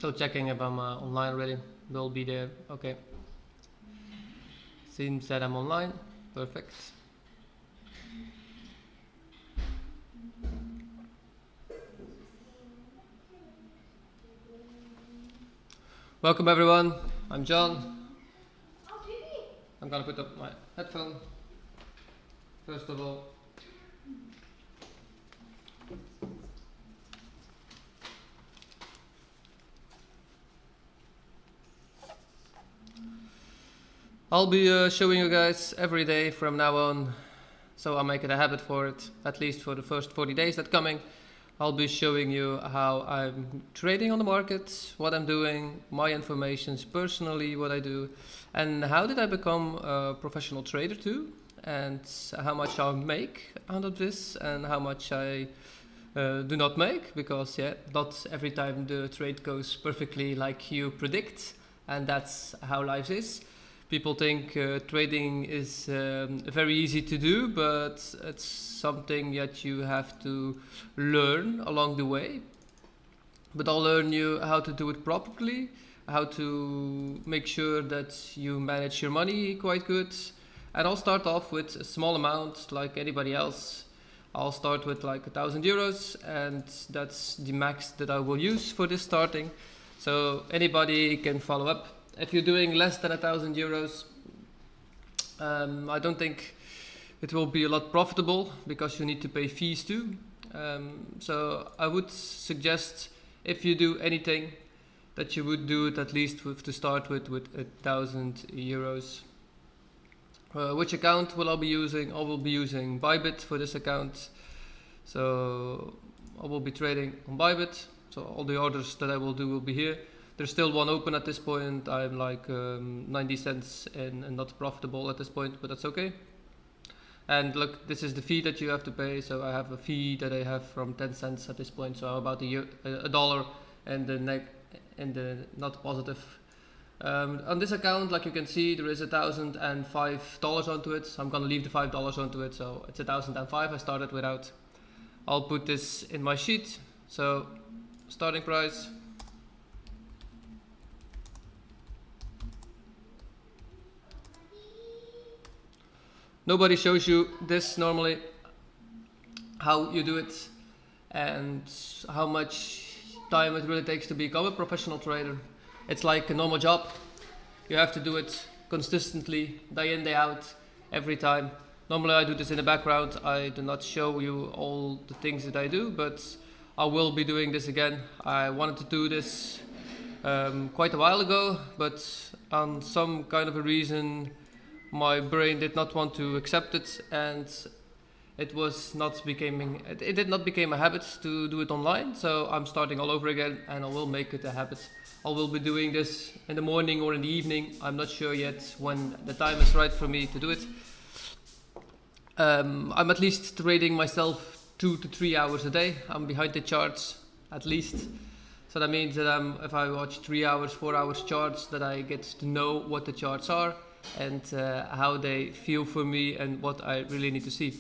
Still checking if I'm online already. Will be there. Okay. Seems that I'm online. Perfect. Welcome everyone. I'm John. I'm gonna put up my headphone. First of all. I'll be showing you guys every day from now on, so I'll make it a habit for it, at least for the first 40 days that coming. I'll be showing you how I'm trading on the market, what I'm doing, my informations personally, what I do, and how did I become a professional trader too, and how much I make out of this, and how much I do not make, because not every time the trade goes perfectly like you predict, and that's how life is. People think trading is very easy to do, but it's something that you have to learn along the way. But I'll learn you how to do it properly, how to make sure that you manage your money quite good. And I'll start off with a small amount like anybody else. I'll start with like €1,000, and that's the max that I will use for this starting. So anybody can follow up. If you're doing less than €1,000, I don't think it will be a lot profitable because you need to pay fees too. So I would suggest, if you do anything, that you would do it at least to start with €1,000. Which account will I be using? I will be using Bybit for this account. So I will be trading on Bybit. So all the orders that I will do will be here. There's still one open at this point. I'm like 90 cents in and not profitable at this point, but that's okay. And look, this is the fee that you have to pay. So I have a fee that I have from 10 cents at this point. So about a dollar and the not positive. On this account, like you can see, there is $1,005 onto it. So I'm gonna leave the $5 onto it. So it's 1,005. I started without. I'll put this in my sheet. So starting price. Nobody shows you this normally, how you do it and how much time it really takes to become a professional trader. It's like a normal job. You have to do it consistently, day in, day out, every time. Normally I do this in the background. I do not show you all the things that I do, but I will be doing this again. I wanted to do this quite a while ago, but on some kind of a reason my brain did not want to accept it, and it did not become a habit to do it online. So I'm starting all over again, and I will make it a habit. I will be doing this in the morning or in the evening. I'm not sure yet when the time is right for me to do it. I'm at least trading myself 2 to 3 hours a day. I'm behind the charts at least. So that means that if I watch 3 hours, 4 hours charts, that I get to know what the charts are and how they feel for me and what I really need to see.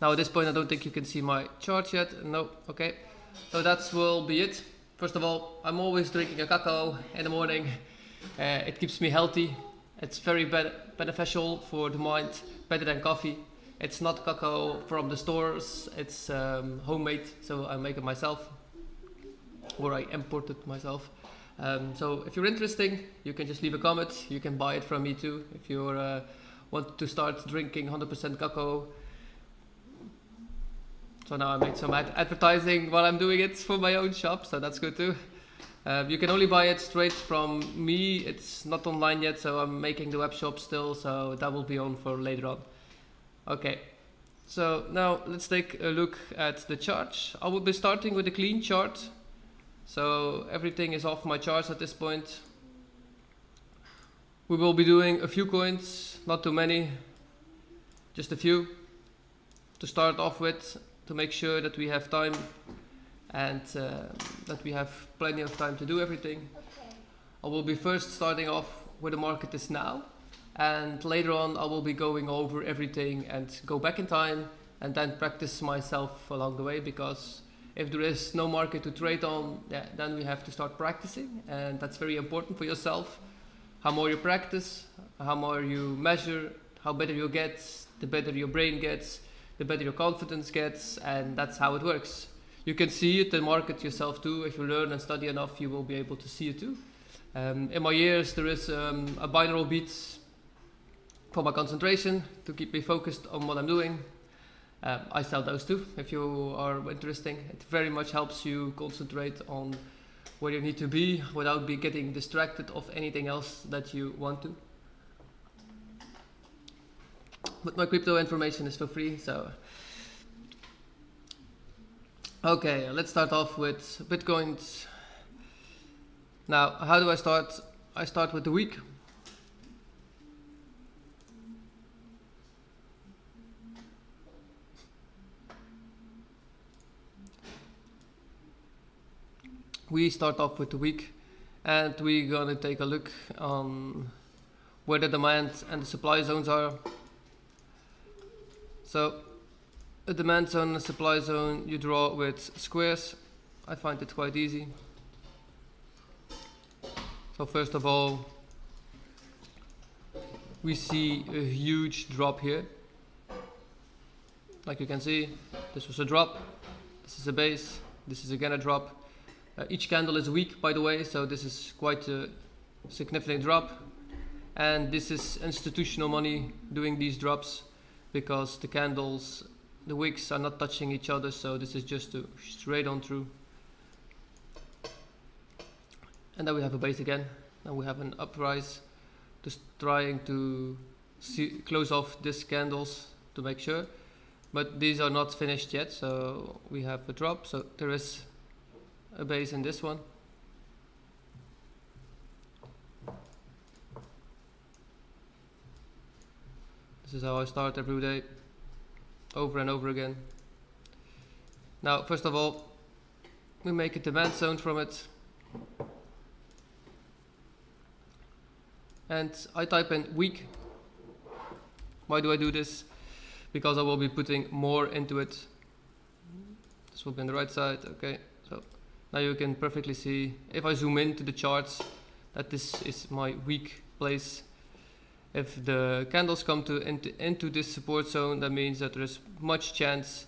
Now at this point I don't think you can see my chart yet. No, okay. So that will be it. First of all, I'm always drinking a cacao in the morning. It keeps me healthy. It's very beneficial for the mind, better than coffee. It's not cacao from the stores, it's homemade, so I make it myself, or I import it myself. So if you're interested, you can just leave a comment. You can buy it from me too if you want to start drinking 100% cacao. So now I made some advertising while I'm doing it for my own shop, so that's good too. You can only buy it straight from me. It's not online yet, so I'm making the web shop still, so that will be on for later on. Okay, so now let's take a look at the chart. I will be starting with a clean chart. So everything is off my charts at this point. We will be doing a few coins, not too many, just a few to start off with, to make sure that we have time and that we have plenty of time to do everything. Okay. I will be first starting off where the market is now, and later on I will be going over everything and go back in time and then practice myself along the way, because If there is no market to trade on, yeah, then we have to start practicing, and that's very important for yourself. How more you practice, how more you measure, how better you get, the better your brain gets, the better your confidence gets, and that's how it works. You can see it in market yourself too. If you learn and study enough, you will be able to see it too. In my years, there is a binaural beat for my concentration to keep me focused on what I'm doing. I sell those too if you are interested. It very much helps you concentrate on where you need to be without getting distracted of anything else that you want to. But my crypto information is for free, so. Okay, let's start off with Bitcoins. Now, how do I start? I start with the week. We start off with the week, and we're gonna take a look on where the demand and the supply zones are. So, a demand zone and a supply zone you draw with squares. I find it quite easy. So first of all, we see a huge drop here. Like you can see, this was a drop, this is a base, this is again a drop. Each candle is weak, by the way, so this is quite a significant drop. And this is institutional money doing these drops because the candles, the wicks are not touching each other, so this is just a straight on through. And then we have a base again. Now we have an uprise, just trying to close off these candles to make sure. But these are not finished yet, so we have a drop. So there is a base in this one. This is how I start every day, over and over again. Now, first of all, we make a demand zone from it. And I type in week. Why do I do this? Because I will be putting more into it. This will be on the right side, okay. So now you can perfectly see, if I zoom into the charts, that this is my weak place. If the candles come into this support zone, that means that there is much chance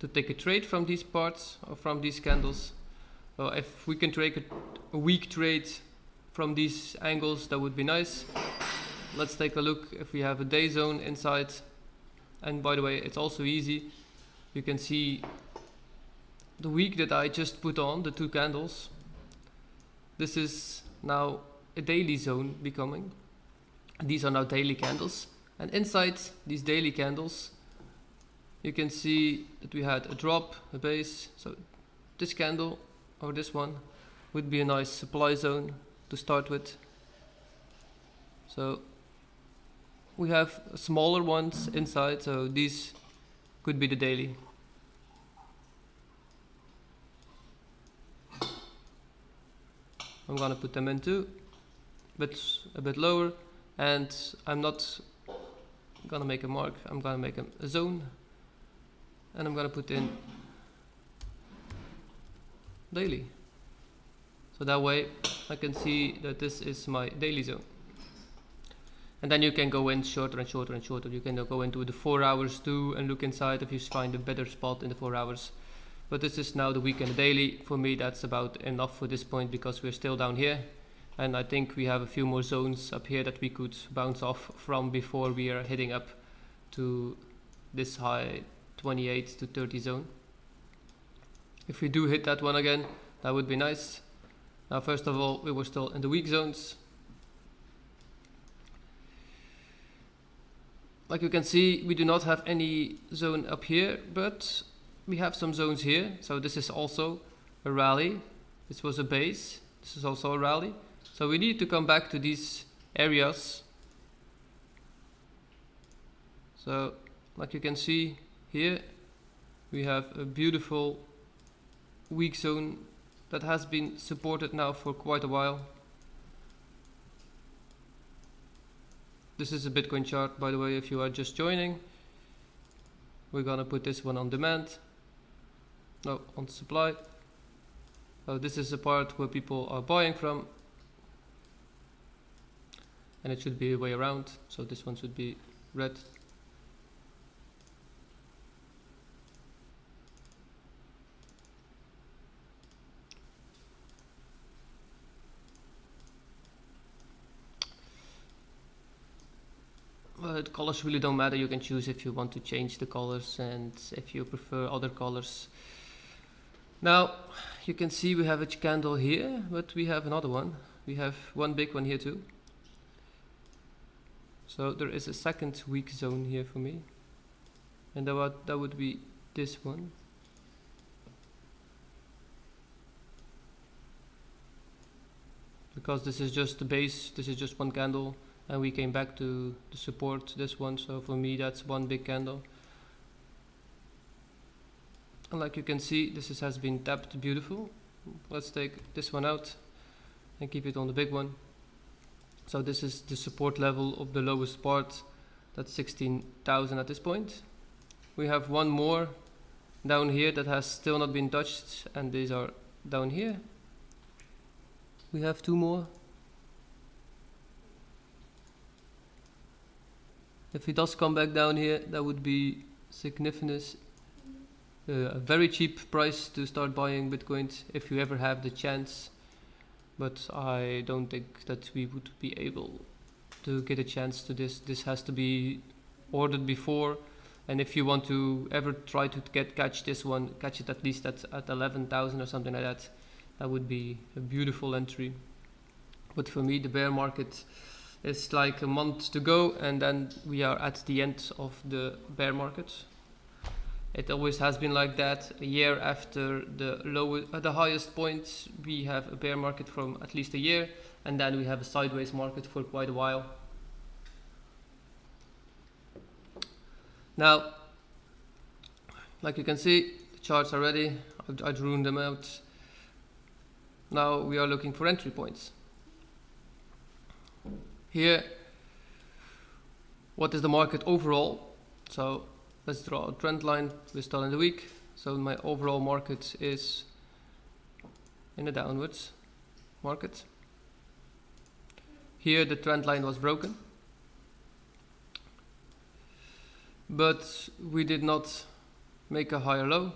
to take a trade from these parts or from these candles. So if we can take a weak trade from these angles, that would be nice. Let's take a look if we have a day zone inside. And by the way, it's also easy. You can see the week that I just put on, the two candles. This is now a daily zone becoming. These are now daily candles. And inside these daily candles, you can see that we had a drop, a base. So this candle, or this one, would be a nice supply zone to start with. So we have smaller ones inside, so these could be the daily. I'm gonna put them in too, but a bit lower, and I'm not gonna make a mark, I'm gonna make a zone, and I'm gonna put in daily. So that way I can see that this is my daily zone. And then you can go in shorter and shorter and shorter. You can go into the 4 hours too and look inside if you find a better spot in the 4 hours. But this is now the weekend daily. For me, that's about enough for this point because we're still down here. And I think we have a few more zones up here that we could bounce off from before we are heading up to this high 28 to 30 zone. If we do hit that one again, that would be nice. Now, first of all, we were still in the weak zones. Like you can see, we do not have any zone up here, but we have some zones here. So this is also a rally. This was a base. This is also a rally. So we need to come back to these areas. So like you can see here, we have a beautiful weak zone that has been supported now for quite a while. This is a Bitcoin chart, by the way, if you are just joining. We're gonna put this one on demand. no, on supply. So this is the part where people are buying from, and it should be the way around. So this one should be red. But colors really don't matter. You can choose if you want to change the colors and if you prefer other colors. Now you can see we have a candle here, but we have another one. We have one big one here too. So there is a second weak zone here for me, and that would be this one. Because this is just the base, this is just one candle, and we came back to the support, this one, so for me that's one big candle. And like you can see, this has been tapped beautiful. Let's take this one out and keep it on the big one. So this is the support level of the lowest part, that's 16,000 at this point. We have one more down here that has still not been touched, and these are down here. We have two more. If it does come back down here, that would be significant, a very cheap price to start buying Bitcoins if you ever have the chance. But I don't think that we would be able to get a chance to this. This has to be ordered before, and if you want to ever try to catch this one, catch it at least at 11,000 or something like that. That would be a beautiful entry. But for me, the bear market is like a month to go, and then we are at the end of the bear market. It always has been like that. A year after the highest point, we have a bear market from at least a year, and then we have a sideways market for quite a while. Now, like you can see, the charts are ready. I drew them out. Now we are looking for entry points. Here, what is the market overall? So let's draw a trend line. We're still in the week. So my overall market is in a downwards market. Here the trend line was broken, but we did not make a higher low.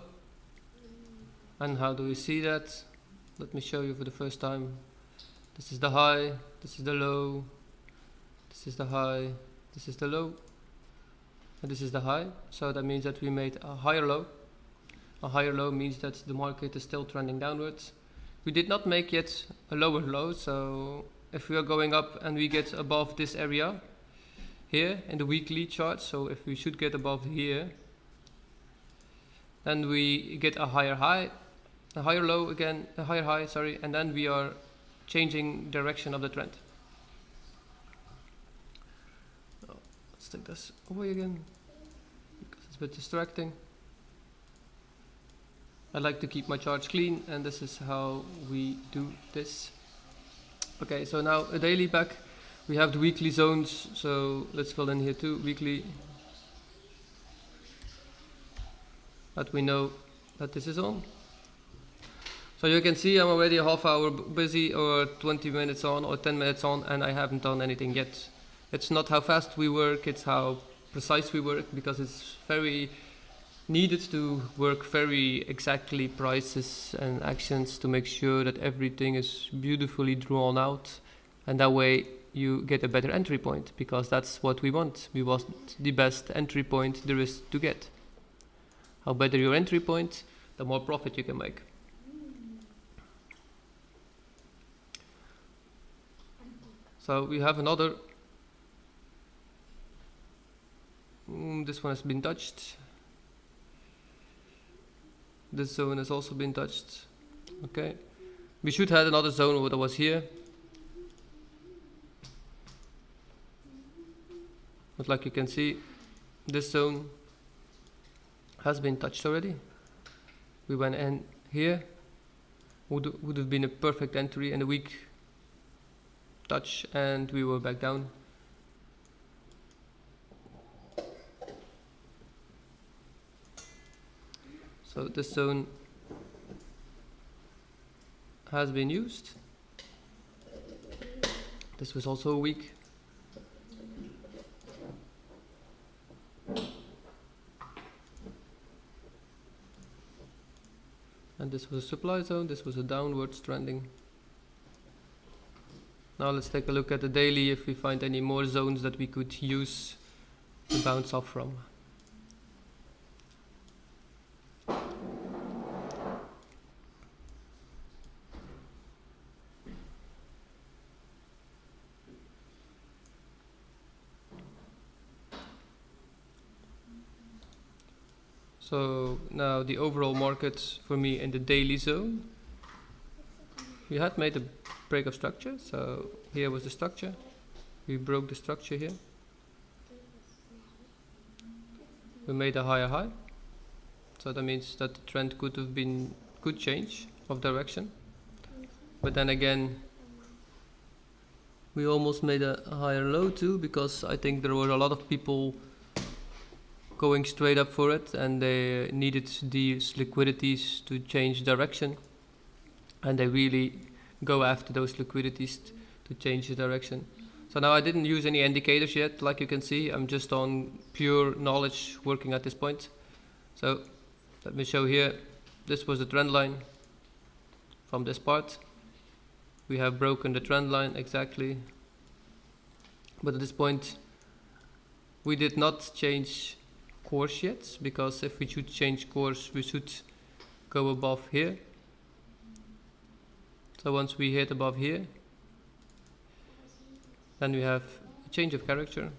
And how do we see that? Let me show you for the first time. This is the high, this is the low, this is the high, this is the low, and this is the high. So that means that we made a higher low. A higher low means that the market is still trending downwards. We did not make yet a lower low, so if we are going up and we get above this area here in the weekly chart, so if we should get above here, then we get a higher high, a higher low again, a higher high, sorry, and then we are changing direction of the trend. Oh, let's take this away again because it's a bit distracting. I like to keep my charts clean, and this is how we do this. Okay, so now a daily back. We have the weekly zones, so let's fill in here too, weekly. That we know that this is on. So you can see I'm already a half hour busy, or 20 minutes on, or 10 minutes on, and I haven't done anything yet. It's not how fast we work, it's how precise we work, because it's very needed to work very exactly prices and actions to make sure that everything is beautifully drawn out, and that way you get a better entry point, because that's what we want. We want the best entry point there is to get. How better your entry point, the more profit you can make. So we have another, this one has been touched. This zone has also been touched. Okay, we should have another zone that was here, but like you can see, this zone has been touched already. We went in here, would have been a perfect entry in a week touch, and we were back down. So this zone has been used. This was also a week. And this was a supply zone, this was a downwards trending. Now let's take a look at the daily if we find any more zones that we could use to bounce off from. So now the overall market for me in the daily zone, we had made a break of structure, so here was the structure, we broke the structure here, we made a higher high, so that means that the trend could change of direction, but then again we almost made a higher low too, because I think there were a lot of people going straight up for it and they needed these liquidities to change direction, and they really go after those liquidities to change the direction. So now I didn't use any indicators yet, like you can see, I'm just on pure knowledge working at this point. So let me show here, this was the trend line from this part. We have broken the trend line exactly, but at this point we did not change course yet, because if we should change course we should go above here. So once we hit above here, then we have a change of character.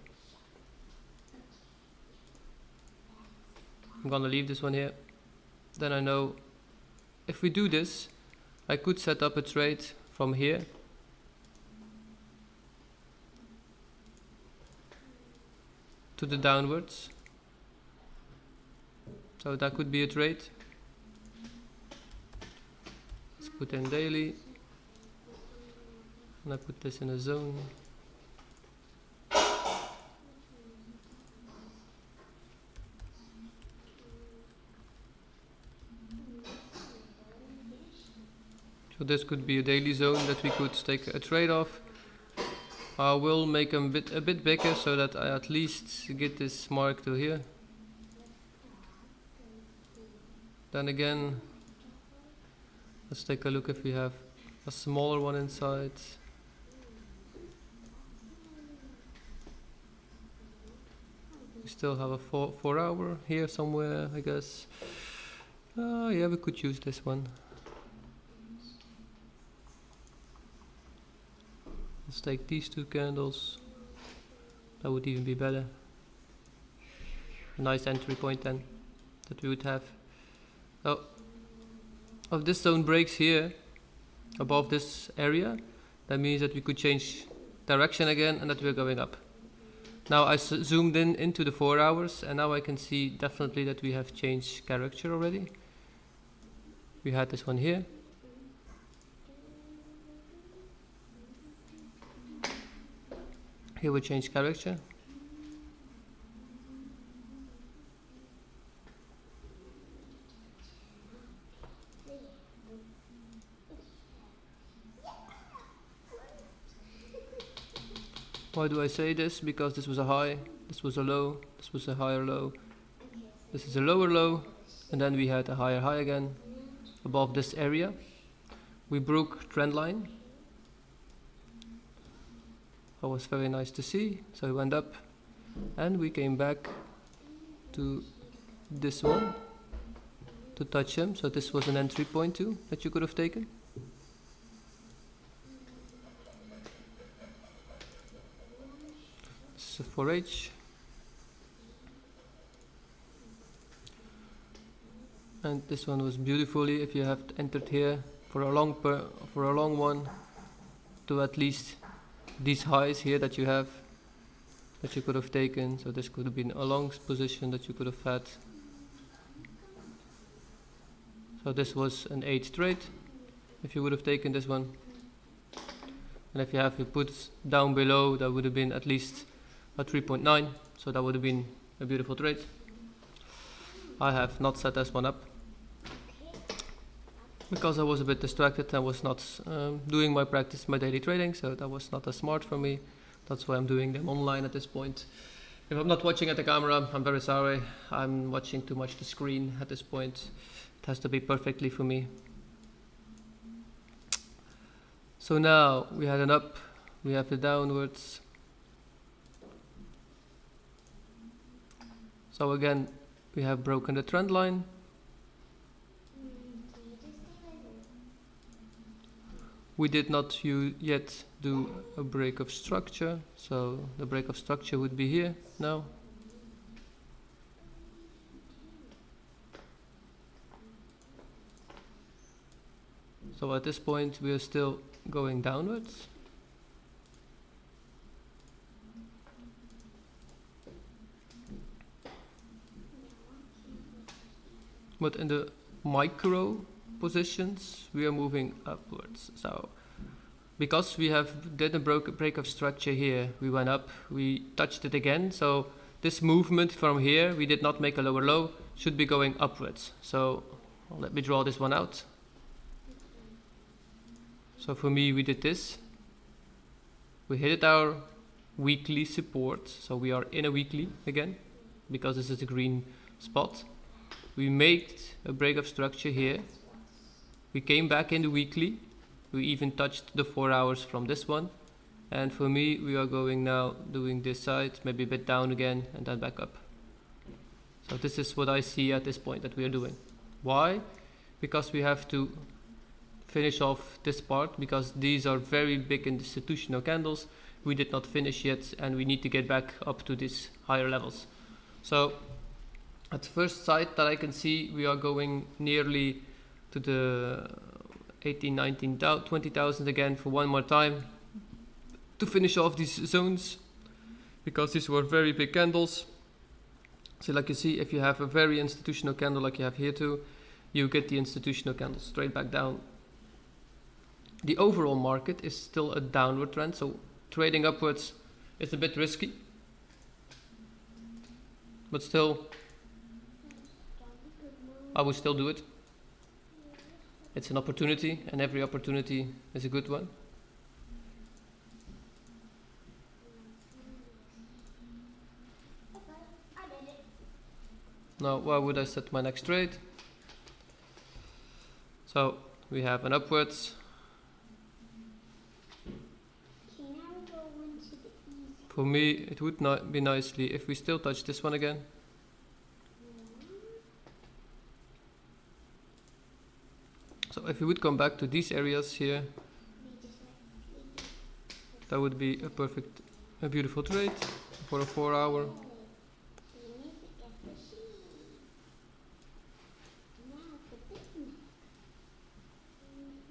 I'm gonna leave this one here. Then I know if we do this, I could set up a trade from here to the downwards. So that could be a trade. Let's put in daily, and I put this in a zone. So this could be a daily zone that we could take a trade off. I will make them a bit bigger so that I at least get this mark to here. Then again, let's take a look if we have a smaller one inside. We still have a 4 hour here somewhere, I guess. Yeah, we could use this one. Let's take these two candles. That would even be better. A nice entry point then that we would have. So, if this zone breaks here above this area, that means that we could change direction again and that we're going up. Now I zoomed in into the 4 hours, and now I can see definitely that we have changed character already. We had this one here. Here we change character. Why do I say this? Because this was a high, this was a low, this was a higher low, this is a lower low, and then we had a higher high again above this area. We broke trend line. That was very nice to see. So we went up and we came back to this one to touch him. So this was an entry point too that you could have taken. This is a 4H. And this one was beautifully, if you have entered here for a long one, to at least these highs here that you have, that you could have taken. So this could have been a long position that you could have had. So this was an 8 trade if you would have taken this one. And if you have to put down below, that would have been at least a 3.9. So that would have been a beautiful trade. I have not set this one up. because I was a bit distracted. I was not doing my practice, my daily trading, so that was not as smart for me. That's why I'm doing them online at this point. If I'm not watching at the camera, I'm very sorry. I'm watching too much the screen at this point. It has to be perfectly for me. So now we had an up, we have the downwards. So again, we have broken the trend line. We did not yet do a break of structure, so the break of structure would be here now. So at this point we are still going downwards. But in the micro positions we are moving upwards. So because we did a break of structure here, we went up, we touched it again. So this movement from here, we did not make a lower low, should be going upwards. So let me draw this one out. So for me, we did this. We hit our weekly support. So we are in a weekly again, because this is a green spot. We made a break of structure here. We came back in the weekly. We even touched the 4 hours from this one. And for me, we are going now doing this side, maybe a bit down again and then back up. So this is what I see at this point that we are doing. Why? Because we have to finish off this part, because these are very big institutional candles. We did not finish yet, and we need to get back up to these higher levels. So at first sight that I can see, we are going nearly to the 18, 19, 20,000 again for one more time to finish off these zones, because these were very big candles. So like you see, if you have a very institutional candle like you have here too, you get the institutional candle straight back down. The overall market is still a downward trend, so trading upwards is a bit risky, but still I would still do it. It's an opportunity, and every opportunity is a good one. Now, where would I set my next trade? So we have an upwards. For me, it would not be nicely if we still touch this one again. So if we would come back to these areas here, that would be a beautiful trade for a 4 hour.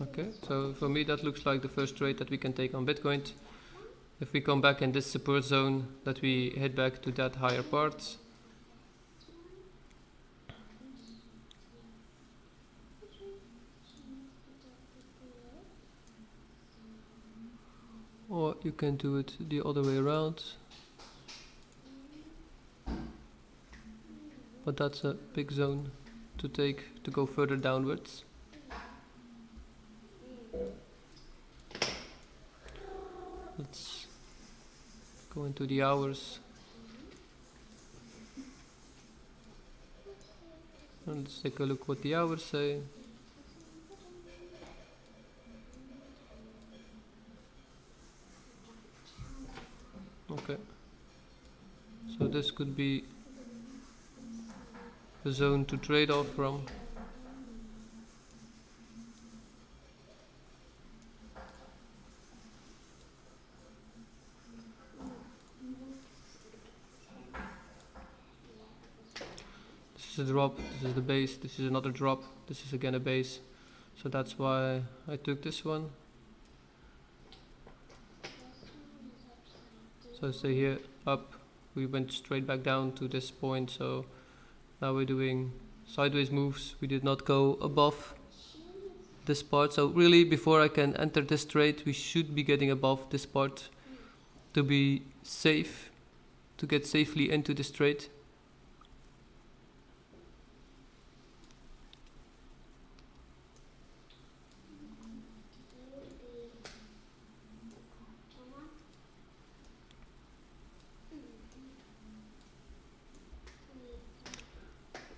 Okay, so for me that looks like the first trade that we can take on Bitcoin. If we come back in this support zone, that we head back to that higher part. Or you can do it the other way around. But that's a big zone to take to go further downwards. Let's go into the hours. And let's take a look what the hours say. Okay. So this could be a zone to trade off from. This is a drop, this is the base, this is another drop, this is again a base. So that's why I took this one. So say here up, we went straight back down to this point, so now we're doing sideways moves. We did not go above this part, so really before I can enter this trade we should be getting above this part to be safe, to get safely into this trade.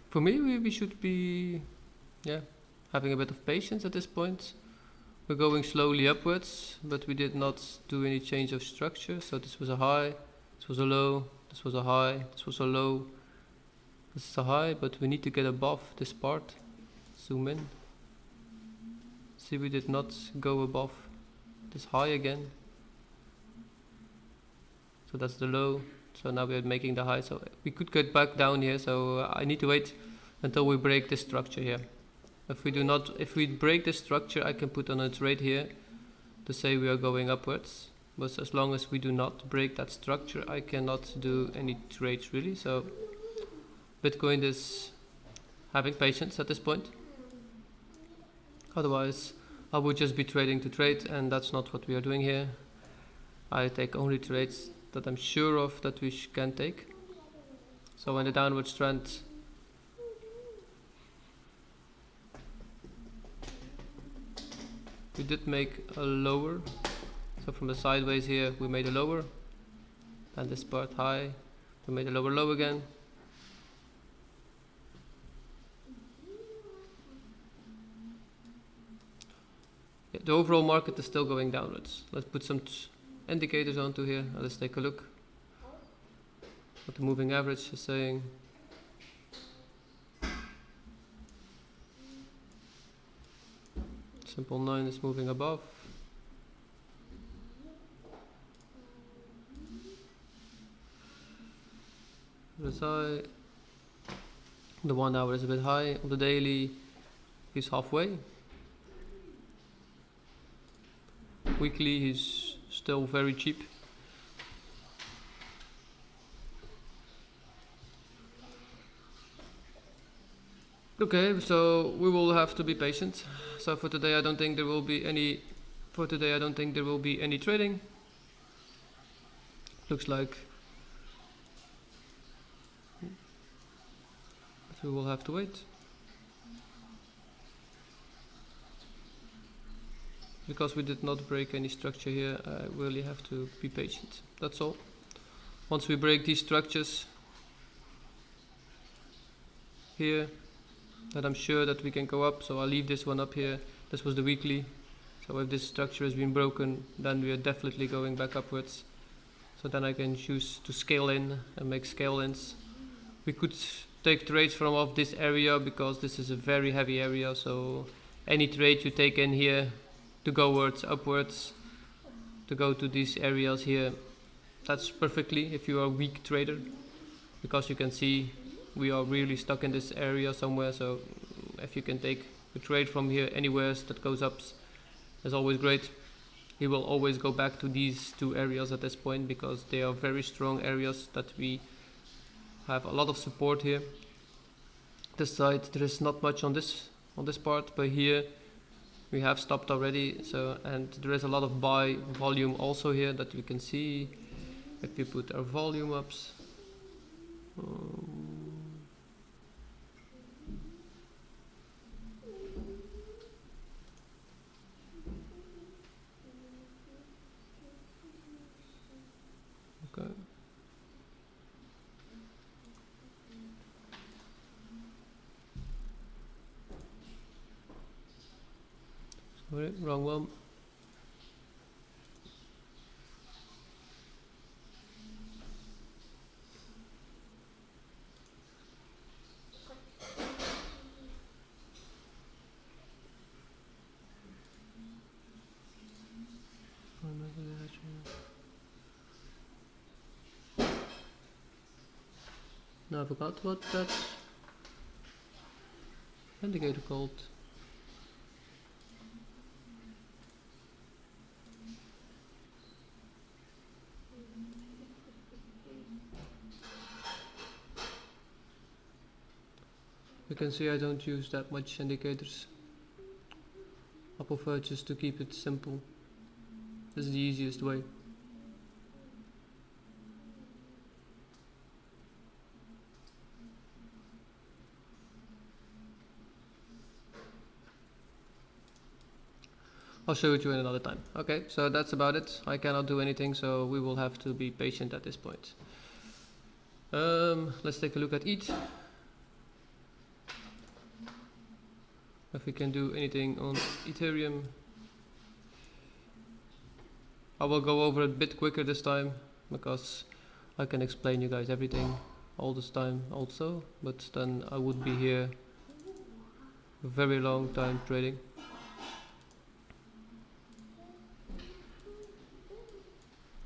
For me, we should be, yeah, having a bit of patience at this point. We're going slowly upwards, but we did not do any change of structure. So this was a high, this was a low, this was a high, this was a low, this is a high, but we need to get above this part. Zoom in. See, we did not go above this high again. So that's the low. So now we're making the high. So we could get back down here. So I need to wait until we break this structure here. If we break this structure, I can put on a trade here to say we are going upwards. But as long as we do not break that structure, I cannot do any trades really. So Bitcoin is having patience at this point. Otherwise, I would just be trading to trade, and that's not what we are doing here. I take only trades that I'm sure of that we can take. So in the downward trend, we did make a lower. So from the sideways here, we made a lower. And this part high, we made a lower low again. Yeah, the overall market is still going downwards. Let's put some indicators onto here. Let's take a look what the moving average is saying. Simple 9 is moving above. RSI, the 1 hour is a bit high. On the daily, he's halfway. Weekly, he's still very cheap. Okay, so we will have to be patient. So for today, I don't think there will be any. For today, I don't think there will be any trading. Looks like we will have to wait. Because we did not break any structure here, I really have to be patient. That's all. Once we break these structures here, then I'm sure that we can go up. So I'll leave this one up here. This was the weekly. So if this structure has been broken, then we are definitely going back upwards. So then I can choose to scale in and make scale ins. We could take trades from off this area because this is a very heavy area. So any trade you take in here to go upwards, to go to these areas here, that's perfectly if you are a weak trader, because you can see we are really stuck in this area somewhere. So if you can take a trade from here anywhere that goes up, is always great. He will always go back to these two areas at this point because they are very strong areas that we have a lot of support here. This side there is not much on this part, but here we have stopped already. So, and there is a lot of buy volume also here that we can see if we put our volume ups. Okay. Sorry, wrong one. No, I forgot what that indicator called. You can see I don't use that much indicators. I prefer just to keep it simple. This is the easiest way. I'll show it to you in another time. Okay, so that's about it. I cannot do anything, so we will have to be patient at this point. Let's take a look at ETH. if we can do anything on Ethereum. I will go over it a bit quicker this time because I can explain you guys everything all this time also, but then I would be here a very long time trading.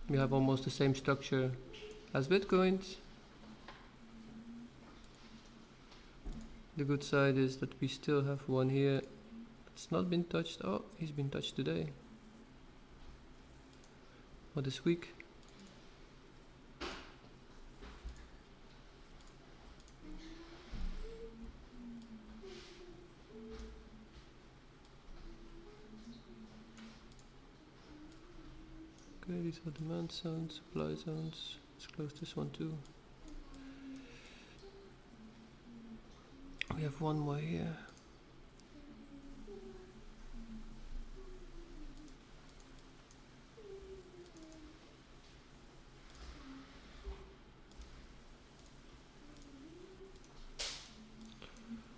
We have almost the same structure as Bitcoins. The good side is that we still have one here that's not been touched. Oh, he's been touched today. Or this week. Okay, these are demand zones, supply zones. Let's close this one too. We have one more here.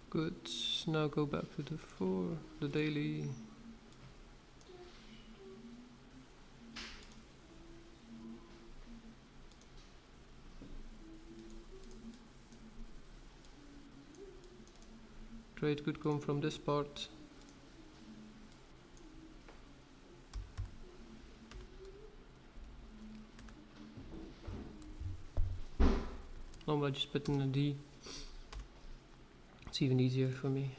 Good. Now go back to the 4, the daily. Trade could come from this part. Normally I just put in a D. It's even easier for me.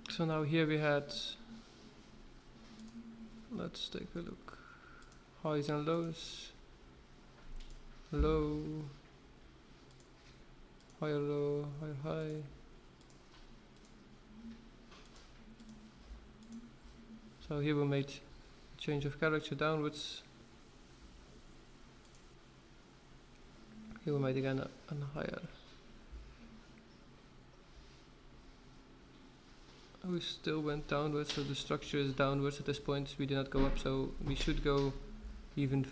So now here we had, let's take a look, highs and lows, low, higher low, higher high. So here we made a change of character downwards. Here we made again a higher. We still went downwards, so the structure is downwards at this point. We did not go up, so we should go even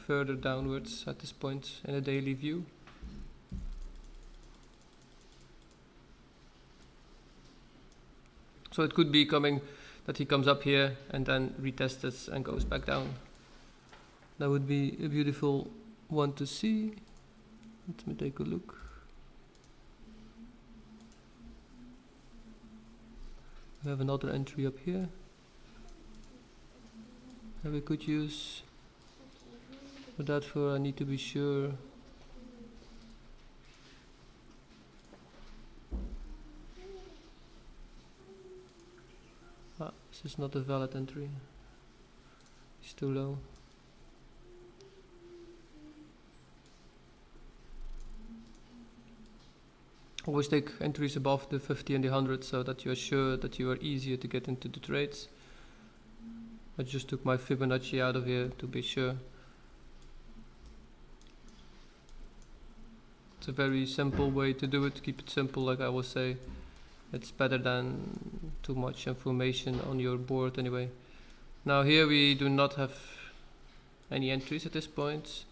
further downwards at this point in a daily view. So it could be coming that he comes up here and then retests it and goes back down. That would be a beautiful one to see. Let me take a look. We have another entry up here that we could use. For that, I need to be sure. This is not a valid entry. It's too low. Always take entries above the 50 and the 100 so that you are sure that you are easier to get into the trades. I just took my Fibonacci out of here to be sure. It's a very simple way to do it. Keep it simple, like I always say. It's better than too much information on your board anyway. Now here we do not have any entries at this point.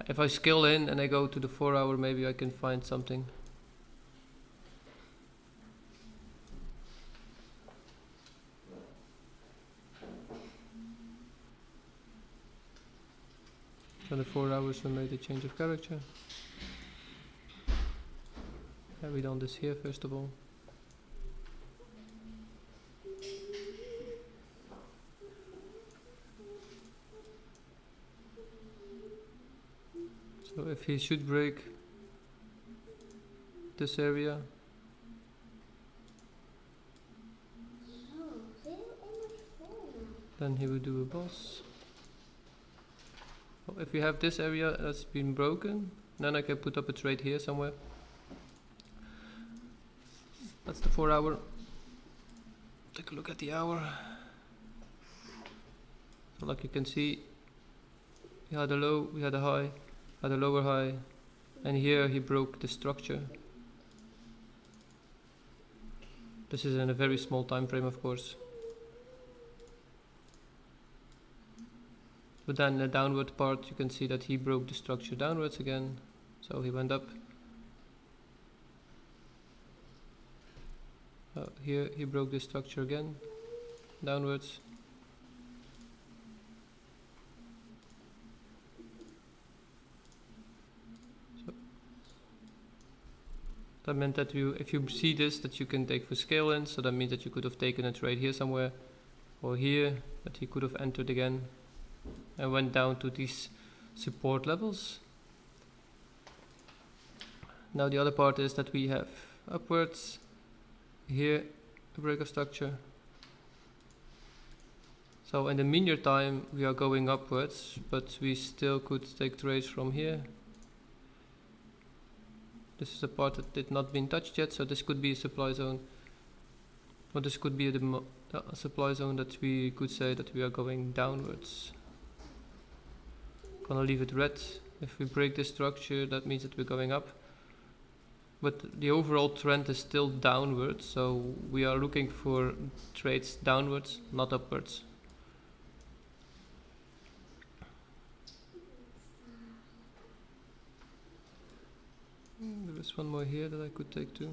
If I scale in and I go to the 4 hour, maybe I can find something. So the 4 hours we made a change of character. Have we done this here first of all? So if he should break this area, then he will do a boss. Well, if we have this area that's been broken, then I can put up a trade here somewhere. That's the 4 hour. Take a look at the hour. So like you can see, we had a low, we had a high, had a lower high, and here he broke the structure. This is in a very small time frame, of course. But then the downward part, you can see that he broke the structure downwards again. So he went up. Here he broke the structure again, downwards. So that meant that if you see this, that you can take for scale in. So that means that you could have taken a trade here somewhere, or here, that he could have entered again and went down to these support levels. Now the other part is that we have upwards, here a break of structure. So in the minier time we are going upwards, but we still could take trades from here. This is a part that did not been touched yet, so this could be a supply zone. Or this could be a supply zone that we could say that we are going downwards. Gonna leave it red. If we break this structure, that means that we're going up. But the overall trend is still downwards, so we are looking for trades downwards, not upwards. There is one more here that I could take too.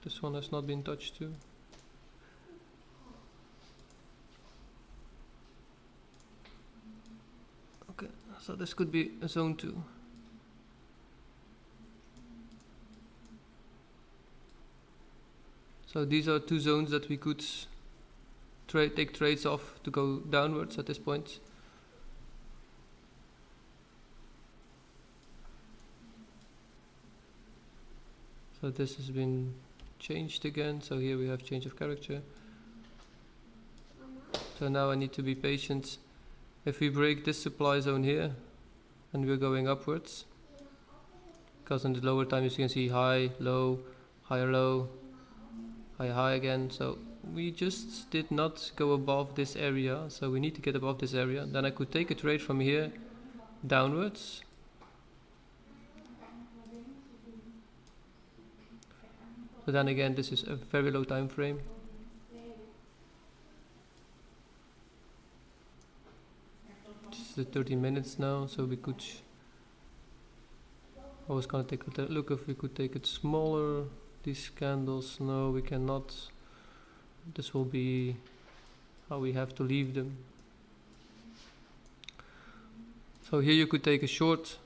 This one has not been touched too. Okay, so this could be a zone 2. So these are 2 zones that we could take trades off to go downwards at this point. So this has been changed again, so here we have change of character. So now I need to be patient. If we break this supply zone here and we're going upwards, because in the lower time you can see high, low, higher low, high high again, so we just did not go above this area, so we need to get above this area. Then I could take a trade from here downwards. But then again, this is a very low time frame. This is the 30 minutes now, so we could... I was gonna take a look if we could take it smaller. These candles, no, we cannot. This will be how we have to leave them. So here you could take a short.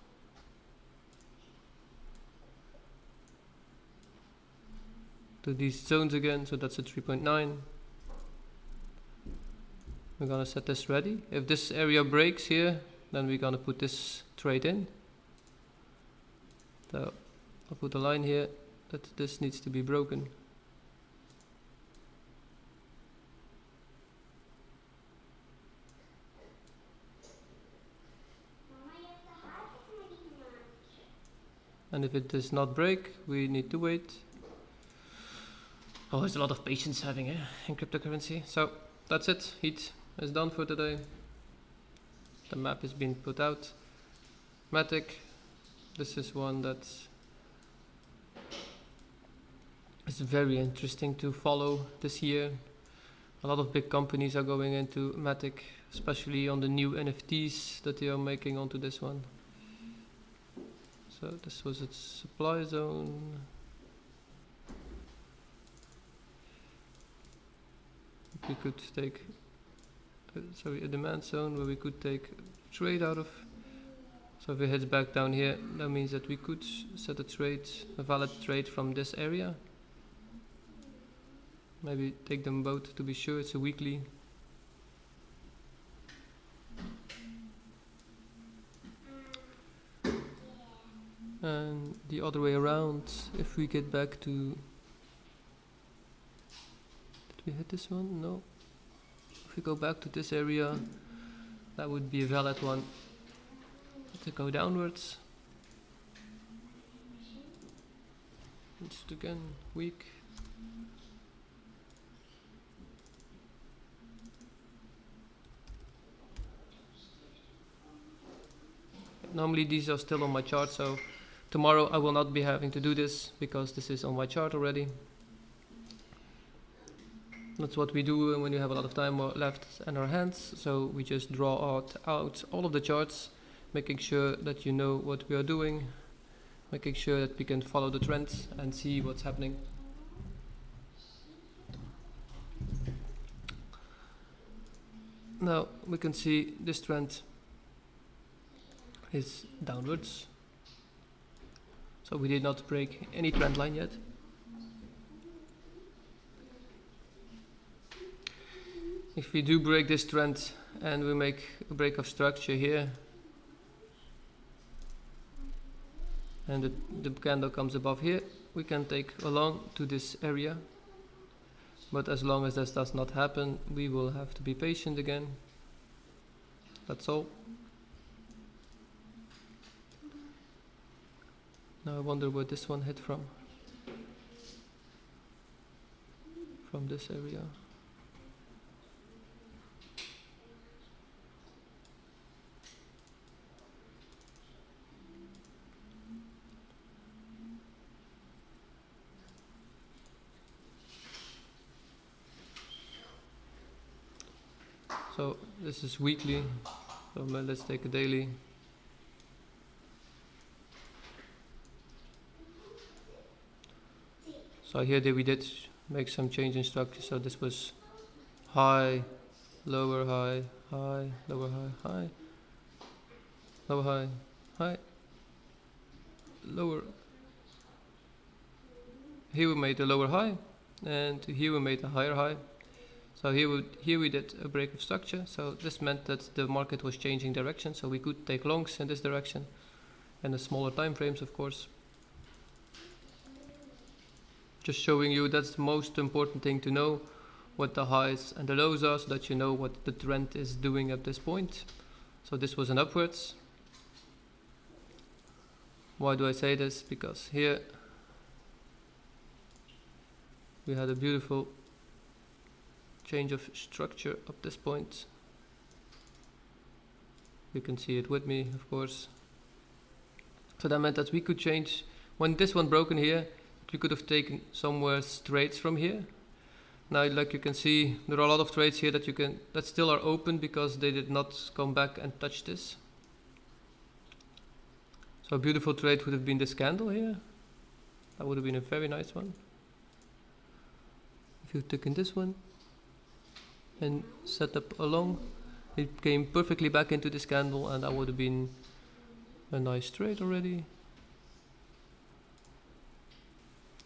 To these zones again, so that's a 3.9. We're gonna set this ready. If this area breaks here, then we're gonna put this trade in. So I'll put a line here that this needs to be broken. And if it does not break, we need to wait. Oh, there's a lot of patience having in cryptocurrency. So that's it. Heat is done for today. The map is being put out. Matic. This is one that is very interesting to follow this year. A lot of big companies are going into Matic, especially on the new NFTs that they are making onto this one. So this was its supply zone. We could take a demand zone where we could take trade out of. So if it heads back down here, that means that we could set a valid trade from this area. Maybe take them both to be sure. It's a weekly. And the other way around, if we get back to... Did we hit this one? No. If we go back to this area, that would be a valid one to go downwards. Just again, weak. Normally these are still on my chart, so tomorrow I will not be having to do this because this is on my chart already. That's what we do when you have a lot of time left in our hands. So we just draw out all of the charts, making sure that you know what we are doing, making sure that we can follow the trends and see what's happening. Now we can see this trend is downwards. So we did not break any trend line yet. If we do break this trend and we make a break of structure here, and the candle comes above here, we can take along to this area. But as long as this does not happen, we will have to be patient again. That's all. Now I wonder where this one hit from. From this area. So this is weekly, so let's take a daily. So here we did make some change in structure. So this was high, lower, high, high, lower, high, high, lower, high, high, lower. Here we made a lower high, and here we made a higher high. So here we did a break of structure. So this meant that the market was changing direction. So we could take longs in this direction, and the smaller time frames, of course. Just showing you that's the most important thing to know, what the highs and the lows are, so that you know what the trend is doing at this point. So this was an upwards. Why do I say this? Because here we had a beautiful change of structure up this point. You can see it with me, of course. So that meant that we could change, when this one broken here, we could have taken somewhere trades from here. Now, like you can see, there are a lot of trades here that still are open because they did not come back and touch this. So a beautiful trade would have been this candle here. That would have been a very nice one. If you took in this one and set up along, it came perfectly back into this candle, and that would have been a nice trade already.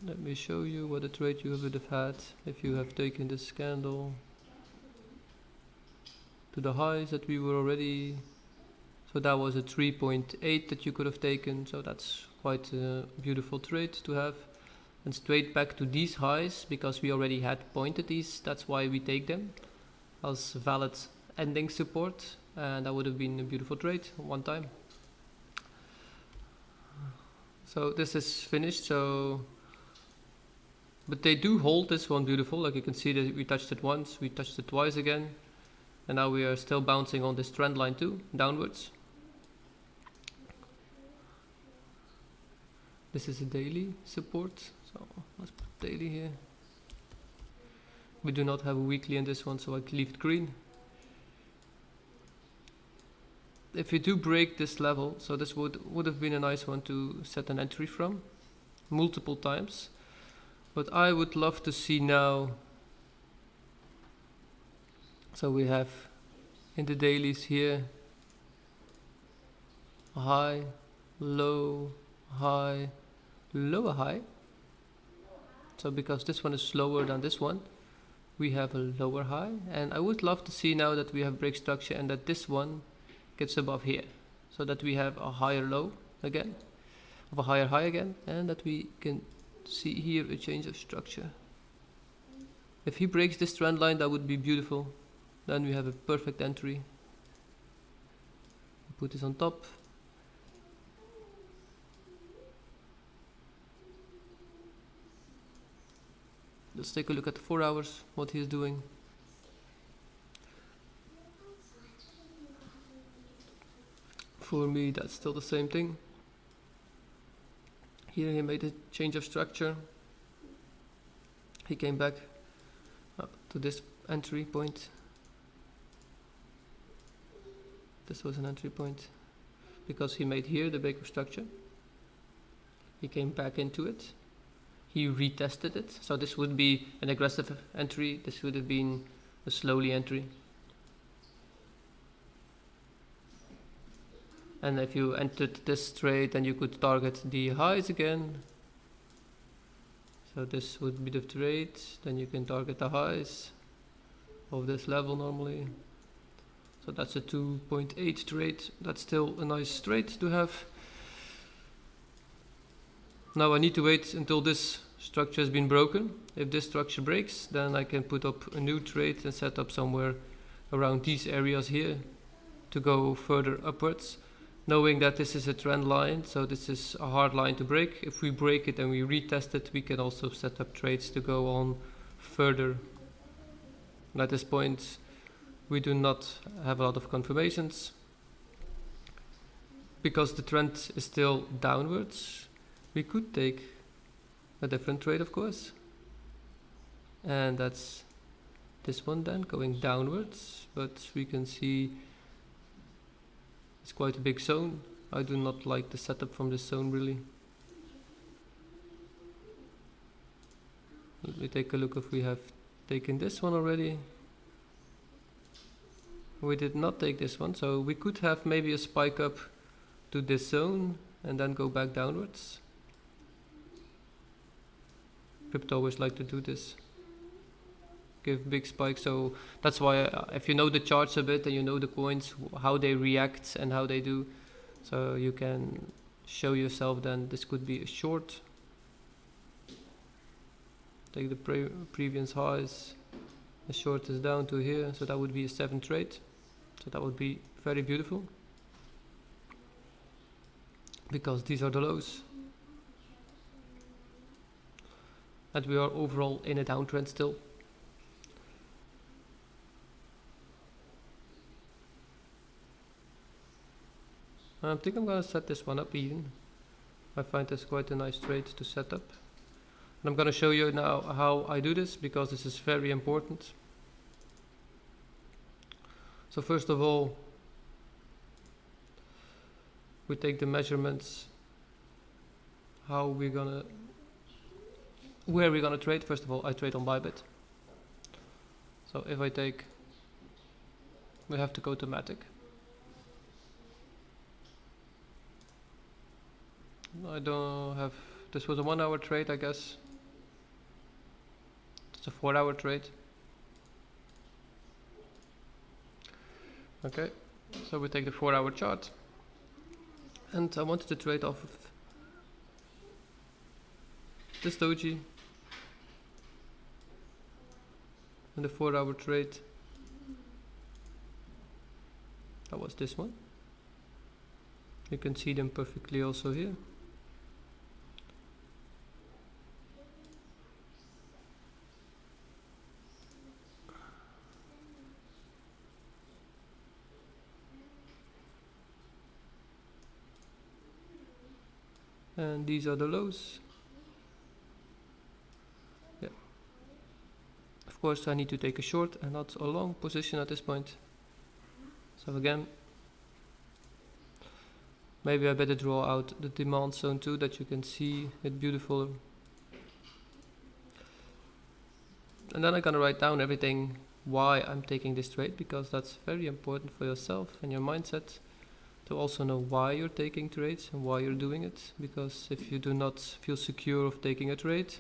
Let me show you what a trade you would have had if you have taken this candle to the highs that we were already. So that was a 3.8 that you could have taken. So that's quite a beautiful trade to have. And straight back to these highs, because we already had pointed these. That's why we take them as valid ending support. And that would have been a beautiful trade one time. So this is finished. But they do hold this one beautiful. Like you can see that we touched it once, we touched it twice again, and now we are still bouncing on this trend line too, downwards. This is a daily support, so let's put daily here. We do not have a weekly in this one, so I leave it green. If you do break this level, so this would have been a nice one to set an entry from multiple times. But I would love to see now, so we have in the dailies here, high, low, high, lower high. So because this one is slower than this one, we have a lower high. And I would love to see now that we have break structure and that this one gets above here. So that we have a higher low again, of a higher high again, and that we can see here a change of structure. If he breaks this trend line, that would be beautiful. Then we have a perfect entry. Put this on top. Let's take a look at 4 hours, what he is doing. For me, that's still the same thing. Here he made a change of structure. He came back to this entry point. This was an entry point because he made here the break of structure. He came back into it. He retested it. So this would be an aggressive entry. This would have been a slowly entry. And if you entered this trade, then you could target the highs again. So this would be the trade. Then you can target the highs of this level normally. So that's a 2.8 trade. That's still a nice trade to have. Now I need to wait until this structure has been broken. If this structure breaks, then I can put up a new trade and set up somewhere around these areas here to go further upwards, knowing that this is a trend line, so this is a hard line to break. If we break it and we retest it, we can also set up trades to go on further. And at this point, we do not have a lot of confirmations because the trend is still downwards. We could take a different trade, of course, and that's this one then going downwards, but we can see it's quite a big zone. I do not like the setup from this zone really. Let me take a look if we have taken this one already. We did not take this one, so we could have maybe a spike up to this zone and then go back downwards. Crypto always like to do this, give big spikes. So that's why if you know the charts a bit and you know the coins, how they react and how they do, so you can show yourself then this could be a short. Take the previous highs, the short is down to here, so that would be a 7th trade. So that would be very beautiful because these are the lows. And we are overall in a downtrend still. I think I'm gonna set this one up even. I find this quite a nice trade to set up. And I'm gonna show you now how I do this because this is very important. So first of all, we take the measurements, where we're gonna trade. First of all, I trade on Bybit. So if I take, we have to go to Matic. I don't have, this was a 1 hour trade, I guess. It's a 4 hour trade. Okay, so we take the 4 hour chart. And I wanted to trade off of this doji and the 4 hour trade. That was this one. You can see them perfectly also here. And these are the lows. Yeah. Of course I need to take a short and not a long position at this point. So again, maybe I better draw out the demand zone too, that you can see it beautiful. And then I'm gonna write down everything why I'm taking this trade, because that's very important for yourself and your mindset to also know why you're taking trades and why you're doing it. Because if you do not feel secure of taking a trade,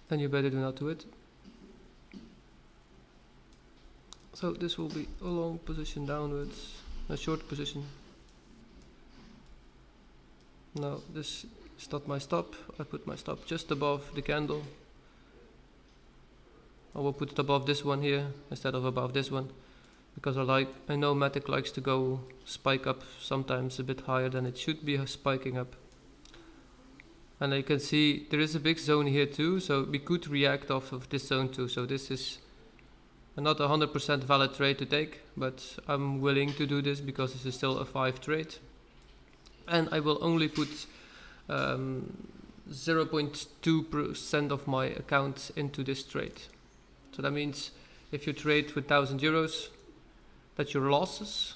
then you better do not do it. So this will be a long position downwards, a short position. Now this is not my stop. I put my stop just above the candle. I will put it above this one here instead of above this one, because I know Matic likes to go spike up sometimes a bit higher than it should be spiking up. And you can see there is a big zone here too, so we could react off of this zone too. So this is not a 100% valid trade to take, but I'm willing to do this because this is still a 5 trade. And I will only put 0.2% of my account into this trade. So that means if you trade with 1,000 euros, that's your losses.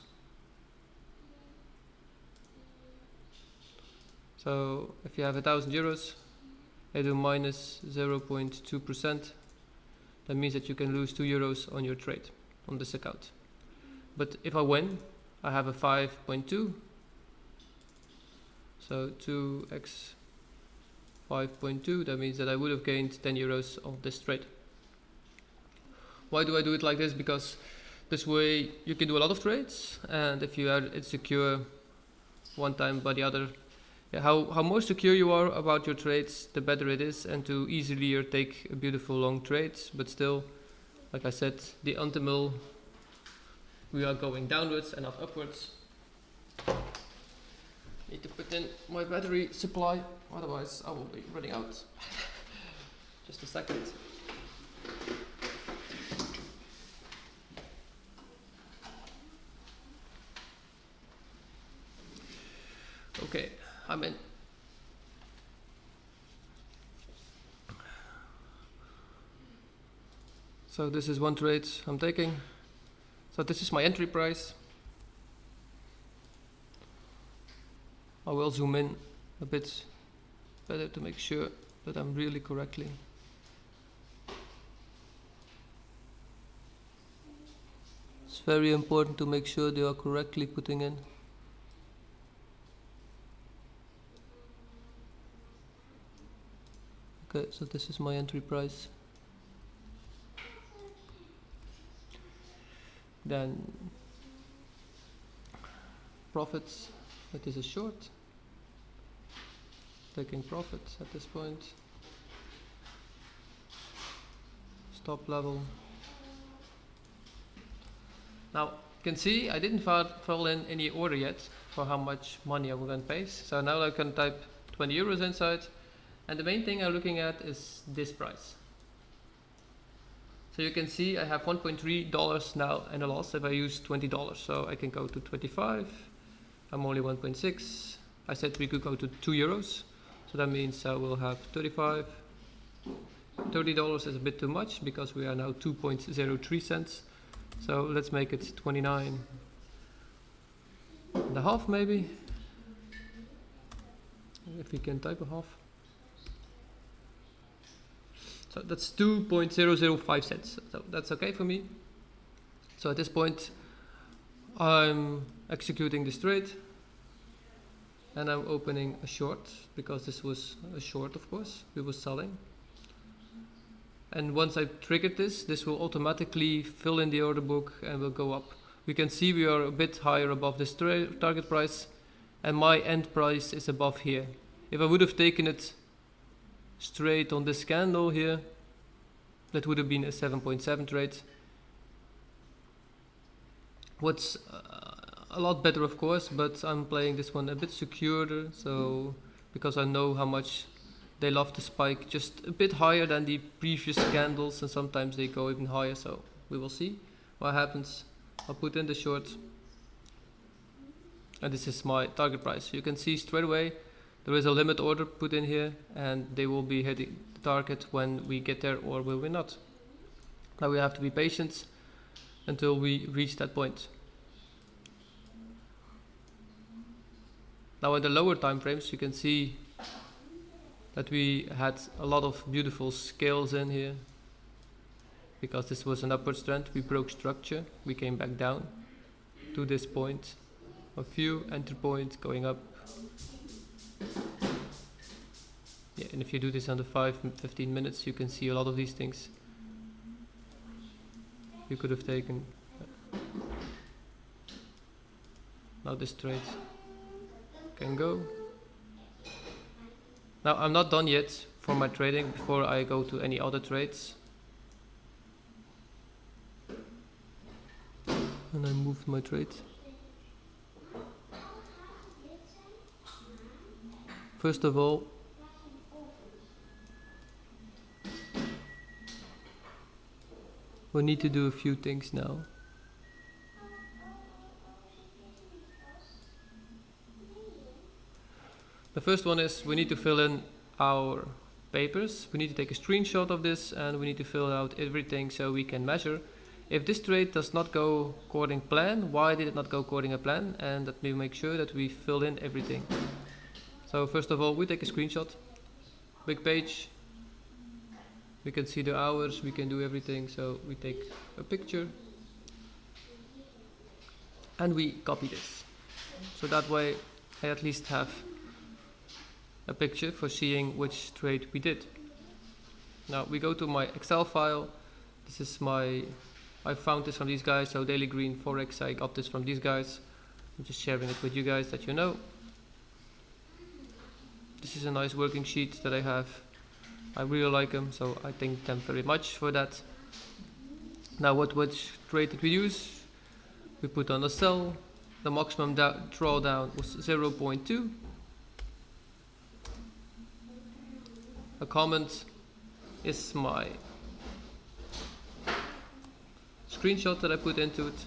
So if you have 1,000 euros, I do minus 0.2%. That means that you can lose 2 euros on your trade on this account. But if I win, I have a 5.2. So 2x 5.2, that means that I would have gained 10 euros of this trade. Why do I do it like this? Because this way you can do a lot of trades, and if you are insecure one time by the other, how more secure you are about your trades, the better it is, and to easily take a beautiful long trades. But still, like I said, the ultimate we are going downwards and not upwards. Need to put in my battery supply, otherwise I will be running out. Just a second. Okay, I'm in. So this is one trade I'm taking. So this is my entry price. I will zoom in a bit better to make sure that I'm really correctly. It's very important to make sure they are correctly putting in. Okay, so this is my entry price. Then profits, it is a short. Taking profits at this point. Stop level. Now you can see I didn't fill in any order yet for how much money I'm going to pay. So now I can type 20 euros inside. And the main thing I'm looking at is this price. So you can see I have $1.3 now and a loss if I use $20. So I can go to 25. I'm only 1.6. I said we could go to 2 euros. So that means I will have 35. $30 is a bit too much because we are now 2.03 cents. So let's make it 29 and a half maybe. If we can type a half. So that's 2.005 cents. So that's okay for me. So at this point, I'm executing this trade. And I'm opening a short, because this was a short, of course. We were selling. And once I triggered this, this will automatically fill in the order book and will go up. We can see we are a bit higher above this target price. And my end price is above here. If I would have taken it straight on this candle here, that would have been a 7.7 trade. What's a lot better, of course, but I'm playing this one a bit securer, so because I know how much they love to spike just a bit higher than the previous candles, and sometimes they go even higher, so we will see what happens. I'll put in the short, and this is my target price. You can see straight away there is a limit order put in here, and they will be hitting the target when we get there, or will we not. Now we have to be patient until we reach that point. Now in the lower time frames you can see that we had a lot of beautiful scales in here, because this was an upward trend. We broke structure, we came back down to this point, a few entry points going up. Yeah, and if you do this under 5-15 minutes, you can see a lot of these things you could have taken. Now this trade can go. Now I'm not done yet for my trading before I go to any other trades. And I moved my trade. First of all, We need to do a few things now. The first one is we need to fill in our papers. We need to take a screenshot of this and we need to fill out everything so we can measure if this trade does not go according plan, why did it not go according to plan, and that we make sure that we fill in everything. So first of all, we take a screenshot, big page, we can see the hours, we can do everything, so we take a picture and we copy this. So that way I at least have a picture for seeing which trade we did. Now we go to my Excel file. This is I found this from these guys, so Daily Green Forex, I got this from these guys. I'm just sharing it with you guys that you know. This is a nice working sheet that I have. I really like them, so I thank them very much for that. Now which trade did we use? We put on a sell. The maximum drawdown was 0.2. A comment is my screenshot that I put into it.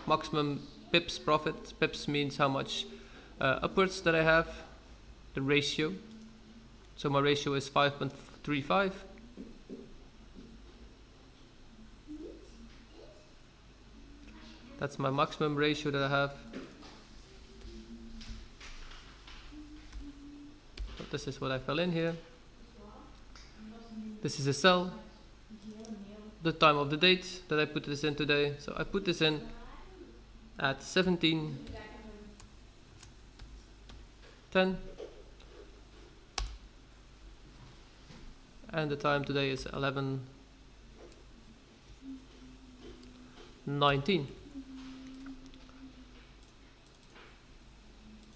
Maximum pips profit. Pips means how much upwards that I have. The ratio. So my ratio is 5.35. That's my maximum ratio that I have. But this is what I fill in here. This is a sell. The time of the date that I put this in today. So I put this in at 17:10. And the time today is 11:19.